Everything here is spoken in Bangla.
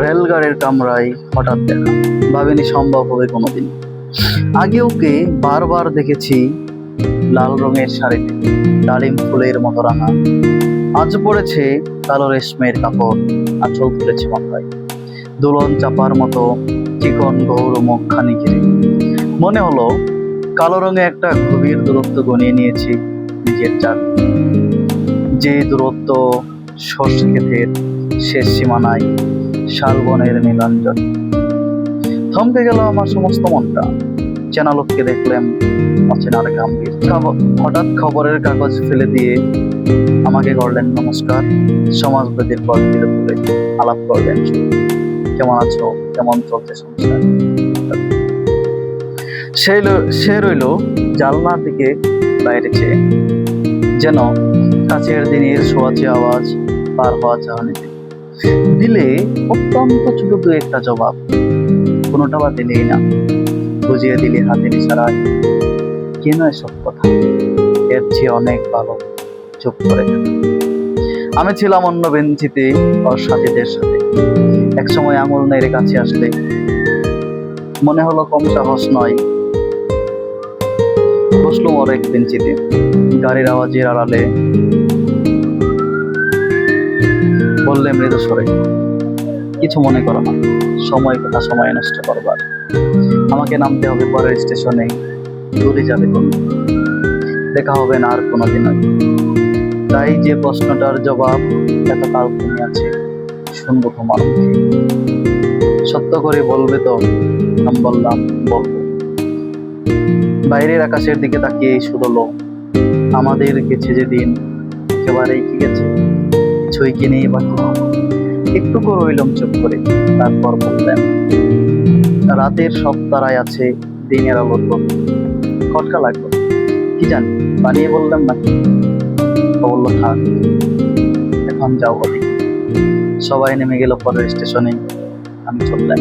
রেলগাড়ির কামরায় হঠাৎ দেখা, ভাবিনি সম্ভব হবে কোনোদিন। আগে ওকে বারবার দেখেছি লাল রঙের শাড়িতে, ডালিম ফুলের মতো রাঙা। আজ পড়েছে কালো রেশমের কাপড়, আঁচল তুলেছে মাথায়, দোলন চাপার মতো চিকন গৌর মুখখানি ঘিরে। মনে হলো কালো রঙে একটা গভীর দূরত্ব গনিয়ে নিয়েছি নিজের চার, যে দূরত্ব সর্ষে ক্ষেতের শেষ সীমানায় শালবনের নীলাঞ্জন। থমকে গেল আমার সমস্ত মনটা। চেনা লোককে দেখলাম অচেনার গাম্ভীর। হঠাৎ খবরের কাগজ ফেলে দিয়ে আমাকে করলেন নমস্কার। সমাজবাদীর পথ ধীরে ধরে আলাপ করলেন, কেমন আছো, কেমন চলছে সংসার। সে রইল জানলার দিকে বাইরে চেয়ে, যেন কাছের দিনের ছোঁয়াচে আওয়াজ পার হওয়া চাহনিতে। দিলে অত্যন্ত ছোট দু একটা জবাব, কোনোটা বা দিলেই না, বুঝিয়ে দিলে হাতের ইশারায়। কেন এসব কথা, এর চেয়ে অনেক ভালো চুপ করে থাকা। আমি ছিলাম অন্য বেঞ্চিতে ওর সাথীদের সাথে। এক সময় আঙুল নেড়ে কাছে আসলে মনে হলো কম সাহস নয়। বসলুম ওর এক বেঞ্চিতে, গাড়ির আওয়াজের আড়ালে বললে মৃদু স্বরে, কিছু মনে করো না, সময় কথা সময় নষ্ট করবার। আমাকে নামতে হবে পরের স্টেশনে, দূরে যাবে তুমি, দেখা হবে না আর কোনোদিন। তাই যে প্রশ্নটার জবাব এতকাল তুমি আছে, শুনবো তোমার মুখে। সত্য করে বলবে তো? আমি বললাম বলবো। বাইরের আকাশের দিকে তাকিয়ে শুধলো, আমাদের গেছে যে দিন, একেবারেই কি গেছে, কিছুই কি নেই বাকি। একটু করে রইলাম চুপ করে, তারপর বললেন, রাতের সব তারাই আছে দিনের আলোর মতো। খটকা লাগলো, কি জানি বানিয়ে বললাম নাকি। বললো থাক, এখন যাও ওদিকে। সবাই নেমে গেল পরের স্টেশনে, আমি চললাম।